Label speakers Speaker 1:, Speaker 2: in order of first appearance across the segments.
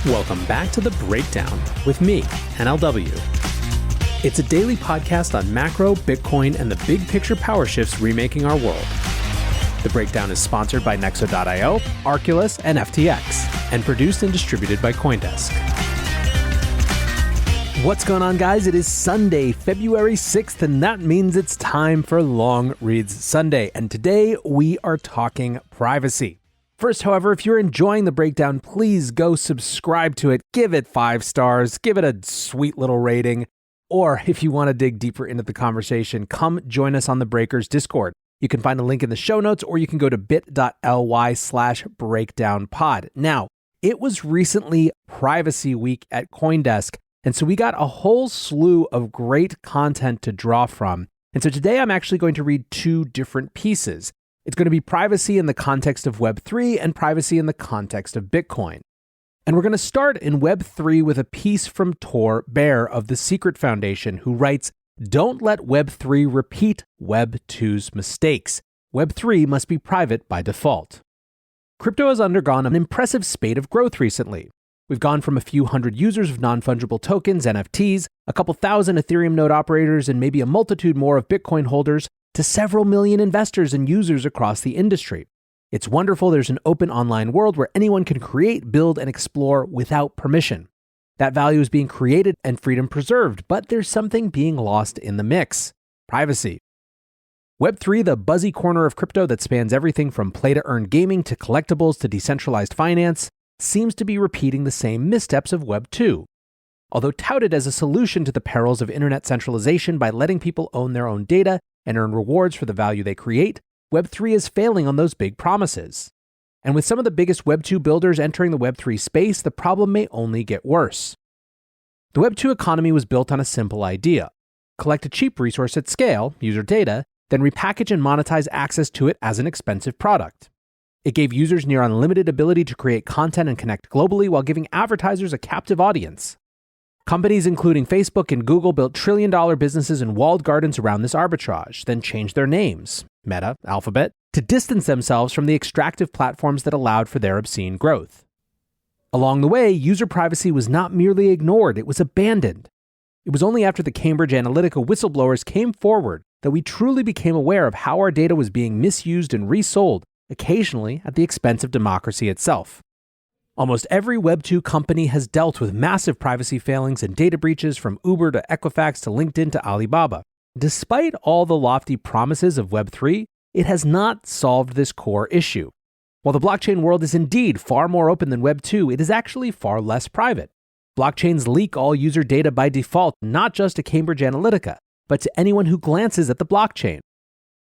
Speaker 1: Welcome back to The Breakdown with me, NLW. It's a daily podcast on macro, Bitcoin, and the big picture power shifts remaking our world. The Breakdown is sponsored by Nexo.io, Arculus, and FTX, and produced and distributed by CoinDesk. What's going on, guys? It is Sunday, February 6th, and that means it's time for Long Reads Sunday. And today we are talking privacy. First, however, if you're enjoying The Breakdown, please go subscribe to it, give it 5 stars, give it a sweet little rating, or if you want to dig deeper into the conversation, come join us on the Breakers Discord. You can find a link in the show notes, or you can go to bit.ly/breakdownpod. Now, it was recently Privacy Week at CoinDesk, and so we got a whole slew of great content to draw from. And so today I'm actually going to read 2 different pieces. It's going to be privacy in the context of Web3 and privacy in the context of Bitcoin. And we're going to start in Web3 with a piece from Bair of the Secret Foundation, who writes, "Don't let Web3 repeat Web2's mistakes. Web3 must be private by default." Crypto has undergone an impressive spate of growth recently. We've gone from a few hundred users of non-fungible tokens, NFTs, a couple thousand Ethereum node operators, and maybe a multitude more of Bitcoin holders, to several million investors and users across the industry. It's wonderful there's an open online world where anyone can create, build, and explore without permission. That value is being created and freedom preserved, but there's something being lost in the mix: privacy. Web3, the buzzy corner of crypto that spans everything from play-to-earn gaming to collectibles to decentralized finance, seems to be repeating the same missteps of Web2. Although touted as a solution to the perils of internet centralization by letting people own their own data and earn rewards for the value they create, Web3 is failing on those big promises. And with some of the biggest Web2 builders entering the Web3 space, the problem may only get worse. The Web2 economy was built on a simple idea: collect a cheap resource at scale, user data, then repackage and monetize access to it as an expensive product. It gave users near unlimited ability to create content and connect globally while giving advertisers a captive audience. Companies including Facebook and Google built trillion-dollar businesses in walled gardens around this arbitrage, then changed their names, Meta, Alphabet, to distance themselves from the extractive platforms that allowed for their obscene growth. Along the way, user privacy was not merely ignored, it was abandoned. It was only after the Cambridge Analytica whistleblowers came forward that we truly became aware of how our data was being misused and resold, occasionally at the expense of democracy itself. Almost every Web2 company has dealt with massive privacy failings and data breaches, from Uber to Equifax to LinkedIn to Alibaba. Despite all the lofty promises of Web3, it has not solved this core issue. While the blockchain world is indeed far more open than Web2, it is actually far less private. Blockchains leak all user data by default, not just to Cambridge Analytica, but to anyone who glances at the blockchain.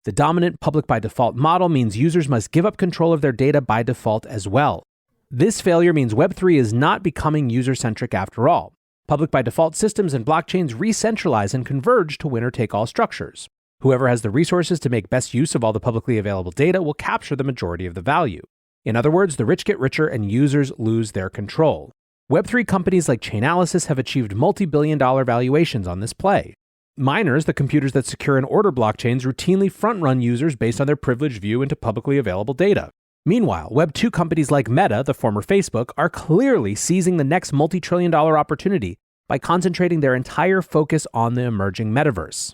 Speaker 1: The dominant public by default model means users must give up control of their data by default as well. This failure means Web3 is not becoming user-centric after all. Public by default systems and blockchains re-centralize and converge to winner-take-all structures. Whoever has the resources to make best use of all the publicly available data will capture the majority of the value. In other words, the rich get richer and users lose their control. Web3 companies like Chainalysis have achieved multi-billion-dollar valuations on this play. Miners, the computers that secure and order blockchains, routinely front-run users based on their privileged view into publicly available data. Meanwhile, Web2 companies like Meta, the former Facebook, are clearly seizing the next multi-trillion-dollar opportunity by concentrating their entire focus on the emerging metaverse.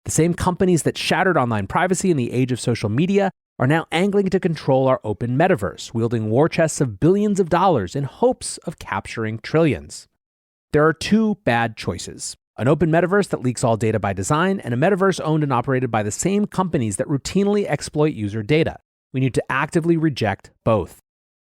Speaker 1: The same companies that shattered online privacy in the age of social media are now angling to control our open metaverse, wielding war chests of billions of dollars in hopes of capturing trillions. There are 2 bad choices: an open metaverse that leaks all data by design, and a metaverse owned and operated by the same companies that routinely exploit user data. We need to actively reject both.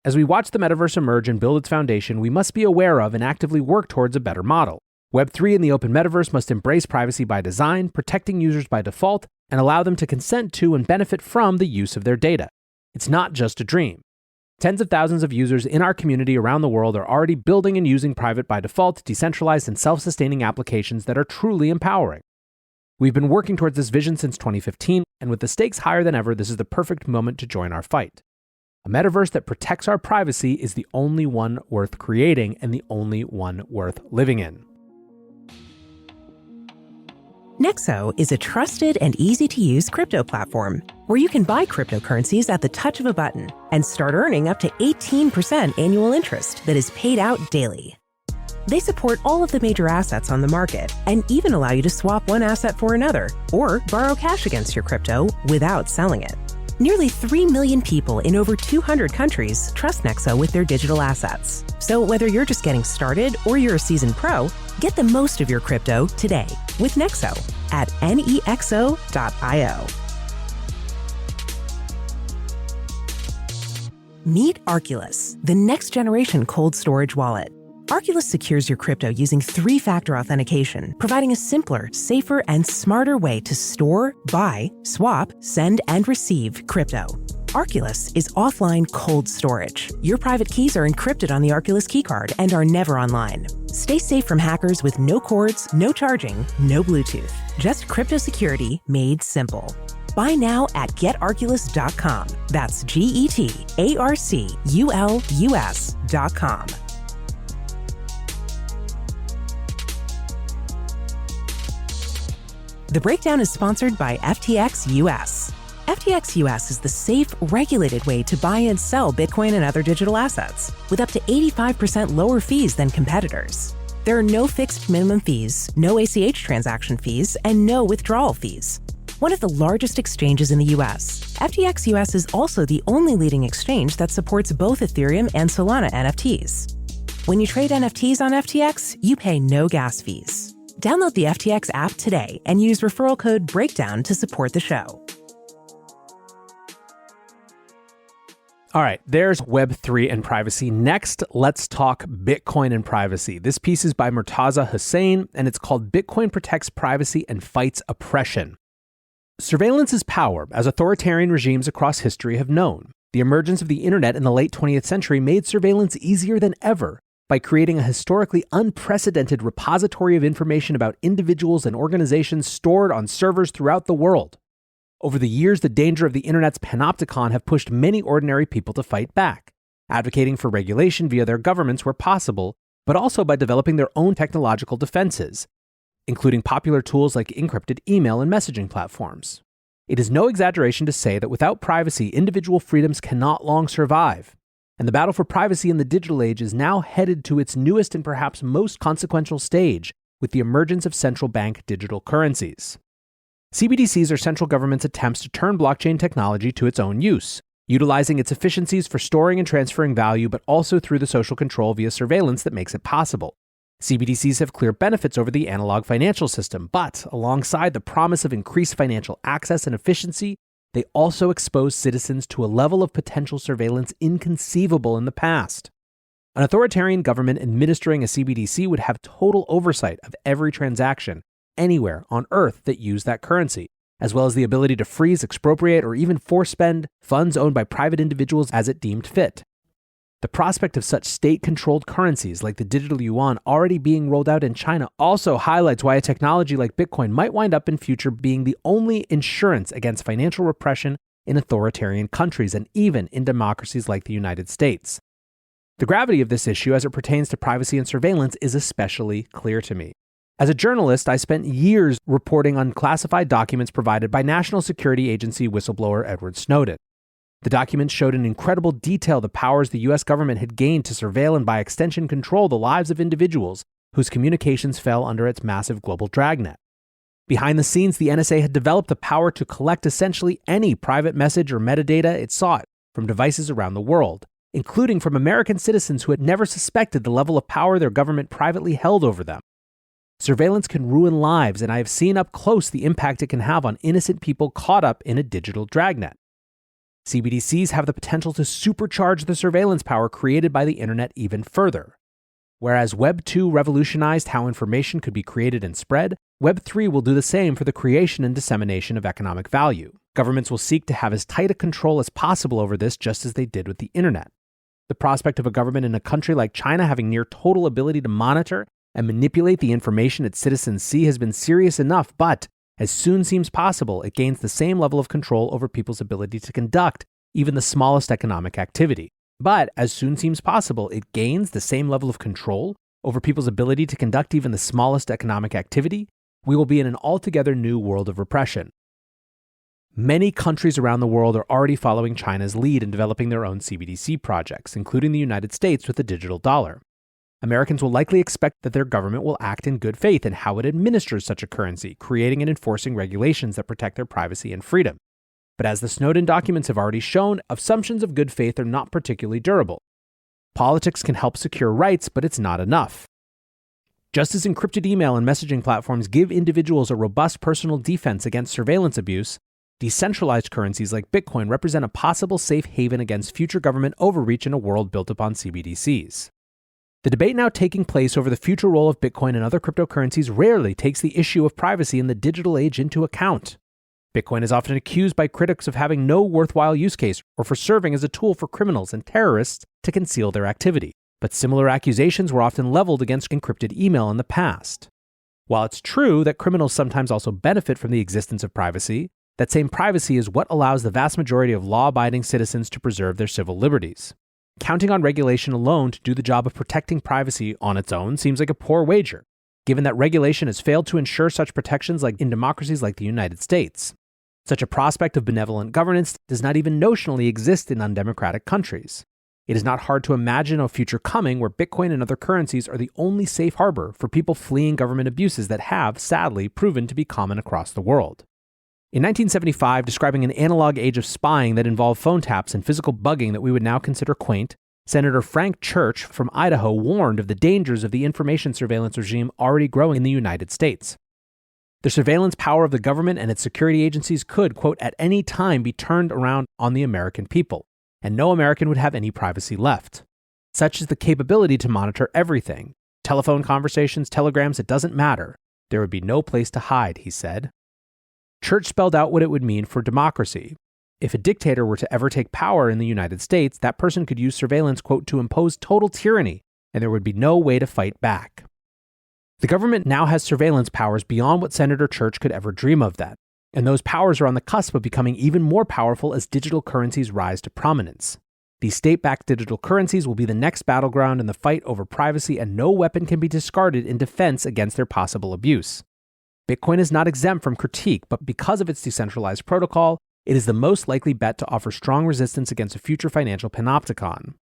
Speaker 1: As we watch the metaverse emerge and build its foundation, we must be aware of and actively work towards a better model. Web3 and the open metaverse must embrace privacy by design, protecting users by default, and allow them to consent to and benefit from the use of their data. It's not just a dream. Tens of thousands of users in our community around the world are already building and using private by default, decentralized, and self-sustaining applications that are truly empowering. We've been working towards this vision since 2015, and with the stakes higher than ever, this is the perfect moment to join our fight. A metaverse that protects our privacy is the only one worth creating and the only one worth living in.
Speaker 2: Nexo is a trusted and easy-to-use crypto platform where you can buy cryptocurrencies at the touch of a button and start earning up to 18% annual interest that is paid out daily. They support all of the major assets on the market and even allow you to swap one asset for another or borrow cash against your crypto without selling it. Nearly 3 million people in over 200 countries trust Nexo with their digital assets. So whether you're just getting started or you're a seasoned pro, get the most of your crypto today with Nexo at nexo.io. Meet Arculus, the next generation cold storage wallet. Arculus secures your crypto using 3-factor authentication, providing a simpler, safer, and smarter way to store, buy, swap, send, and receive crypto. Arculus is offline cold storage. Your private keys are encrypted on the Arculus Key Card and are never online. Stay safe from hackers with no cords, no charging, no Bluetooth. Just crypto security made simple. Buy now at getarculus.com. That's GETARCULUS.com. The breakdown is sponsored by FTX US. FTX US is the safe, regulated way to buy and sell Bitcoin and other digital assets, with up to 85% lower fees than competitors. There are no fixed minimum fees, no ACH transaction fees, and no withdrawal fees. One of the largest exchanges in the US, FTX US is also the only leading exchange that supports both Ethereum and Solana NFTs. When you trade NFTs on FTX, you pay no gas fees. Download the FTX app today and use referral code BREAKDOWN to support the show.
Speaker 1: All right, there's Web3 and privacy. Next, let's talk Bitcoin and privacy. This piece is by Murtaza Hussain, and it's called Bitcoin Protects Privacy and Fights Oppression. Surveillance is power, as authoritarian regimes across history have known. The emergence of the internet in the late 20th century made surveillance easier than ever by creating a historically unprecedented repository of information about individuals and organizations stored on servers throughout the world. Over the years, the danger of the internet's panopticon have pushed many ordinary people to fight back, advocating for regulation via their governments where possible, but also by developing their own technological defenses, including popular tools like encrypted email and messaging platforms. It is no exaggeration to say that without privacy, individual freedoms cannot long survive. And the battle for privacy in the digital age is now headed to its newest and perhaps most consequential stage with the emergence of central bank digital currencies. CBDCs are central government's attempts to turn blockchain technology to its own use, utilizing its efficiencies for storing and transferring value, but also through the social control via surveillance that makes it possible. CBDCs have clear benefits over the analog financial system, but alongside the promise of increased financial access and efficiency, they also expose citizens to a level of potential surveillance inconceivable in the past. An authoritarian government administering a CBDC would have total oversight of every transaction anywhere on Earth that used that currency, as well as the ability to freeze, expropriate, or even force spend funds owned by private individuals as it deemed fit. The prospect of such state-controlled currencies like the digital yuan already being rolled out in China also highlights why a technology like Bitcoin might wind up in future being the only insurance against financial repression in authoritarian countries and even in democracies like the United States. The gravity of this issue as it pertains to privacy and surveillance is especially clear to me. As a journalist, I spent years reporting on classified documents provided by National Security Agency whistleblower Edward Snowden. The documents showed in incredible detail the powers the US government had gained to surveil and by extension control the lives of individuals whose communications fell under its massive global dragnet. Behind the scenes, the NSA had developed the power to collect essentially any private message or metadata it sought from devices around the world, including from American citizens who had never suspected the level of power their government privately held over them. Surveillance can ruin lives, and I have seen up close the impact it can have on innocent people caught up in a digital dragnet. CBDCs have the potential to supercharge the surveillance power created by the internet even further. Whereas Web 2 revolutionized how information could be created and spread, Web 3 will do the same for the creation and dissemination of economic value. Governments will seek to have as tight a control as possible over this, just as they did with the internet. The prospect of a government in a country like China having near total ability to monitor and manipulate the information its citizens see has been serious enough, but as soon seems possible, it gains the same level of control over people's ability to conduct even the smallest economic activity. But as soon seems possible, it gains the same level of control over people's ability to conduct even the smallest economic activity we will be in an altogether new world of repression. Many countries around the world are already following China's lead in developing their own CBDC projects, including the United States with the digital dollar. Americans will likely expect that their government will act in good faith in how it administers such a currency, creating and enforcing regulations that protect their privacy and freedom. But as the Snowden documents have already shown, assumptions of good faith are not particularly durable. Politics can help secure rights, but it's not enough. Just as encrypted email and messaging platforms give individuals a robust personal defense against surveillance abuse, decentralized currencies like Bitcoin represent a possible safe haven against future government overreach in a world built upon CBDCs. The debate now taking place over the future role of Bitcoin and other cryptocurrencies rarely takes the issue of privacy in the digital age into account. Bitcoin is often accused by critics of having no worthwhile use case or for serving as a tool for criminals and terrorists to conceal their activity. But similar accusations were often leveled against encrypted email in the past. While it's true that criminals sometimes also benefit from the existence of privacy, that same privacy is what allows the vast majority of law-abiding citizens to preserve their civil liberties. Counting on regulation alone to do the job of protecting privacy on its own seems like a poor wager, given that regulation has failed to ensure such protections like in democracies like the United States. Such a prospect of benevolent governance does not even notionally exist in undemocratic countries. It is not hard to imagine a future coming where Bitcoin and other currencies are the only safe harbor for people fleeing government abuses that have, sadly, proven to be common across the world. In 1975, describing an analog age of spying that involved phone taps and physical bugging that we would now consider quaint, Senator Frank Church from Idaho warned of the dangers of the information surveillance regime already growing in the United States. The surveillance power of the government and its security agencies could, quote, at any time be turned around on the American people, and no American would have any privacy left. Such is the capability to monitor everything. Telephone conversations, telegrams, it doesn't matter. There would be no place to hide, he said. Church spelled out what it would mean for democracy. If a dictator were to ever take power in the United States, that person could use surveillance, quote, to impose total tyranny, and there would be no way to fight back. The government now has surveillance powers beyond what Senator Church could ever dream of then, and those powers are on the cusp of becoming even more powerful as digital currencies rise to prominence. These state-backed digital currencies will be the next battleground in the fight over privacy, and no weapon can be discarded in defense against their possible abuse. Bitcoin is not exempt from critique, but because of its decentralized protocol, it is the most likely bet to offer strong resistance against a future financial panopticon.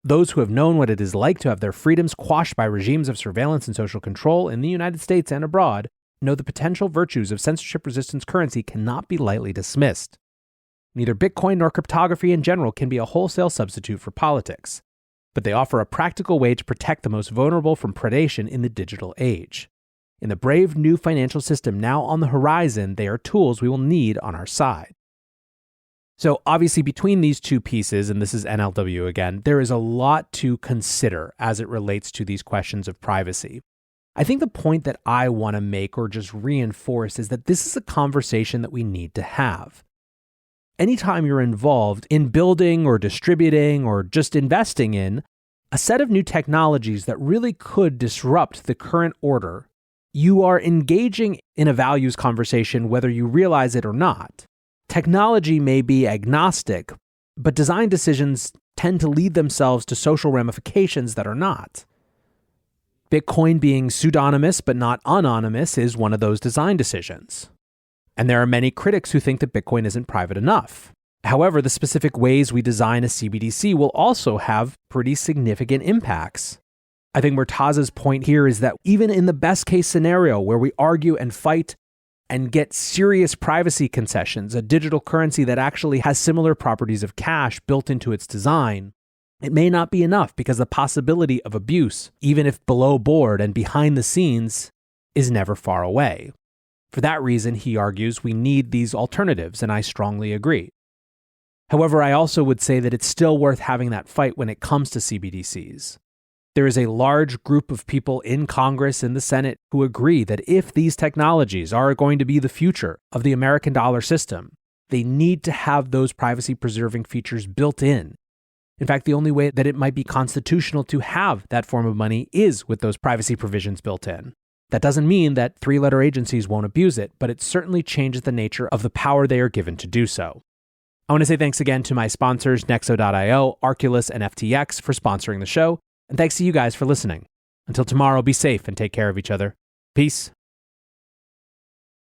Speaker 1: Those who have known what it is like to have their freedoms quashed by regimes of surveillance and social control in the United States and abroad know the potential virtues of censorship-resistant currency cannot be lightly dismissed. Neither Bitcoin nor cryptography in general can be a wholesale substitute for politics, but they offer a practical way to protect the most vulnerable from predation in the digital age. In the brave new financial system now on the horizon, they are tools we will need on our side. So obviously between these two pieces, and this is NLW again, there is a lot to consider as it relates to these questions of privacy. I think the point that I want to make or just reinforce is that this is a conversation that we need to have. Anytime you're involved in building or distributing or just investing in a set of new technologies that really could disrupt the current order, you are engaging in a values conversation whether you realize it or not. Technology may be agnostic, but design decisions tend to lead themselves to social ramifications that are not. Bitcoin being pseudonymous but not anonymous is one of those design decisions. And there are many critics who think that Bitcoin isn't private enough. However, the specific ways we design a CBDC will also have pretty significant impacts. I think Murtaza's point here is that even in the best case scenario where we argue and fight and get serious privacy concessions, a digital currency that actually has similar properties of cash built into its design, it may not be enough because the possibility of abuse, even if below board and behind the scenes, is never far away. For that reason, he argues, we need these alternatives, and I strongly agree. However, I also would say that it's still worth having that fight when it comes to CBDCs. There is a large group of people in Congress and the Senate who agree that if these technologies are going to be the future of the American dollar system, they need to have those privacy-preserving features built in. In fact, the only way that it might be constitutional to have that form of money is with those privacy provisions built in. That doesn't mean that three-letter agencies won't abuse it, but it certainly changes the nature of the power they are given to do so. I want to say thanks again to my sponsors, Nexo.io, Arculus, and FTX for sponsoring the show. And thanks to you guys for listening. Until tomorrow, be safe and take care of each other. Peace.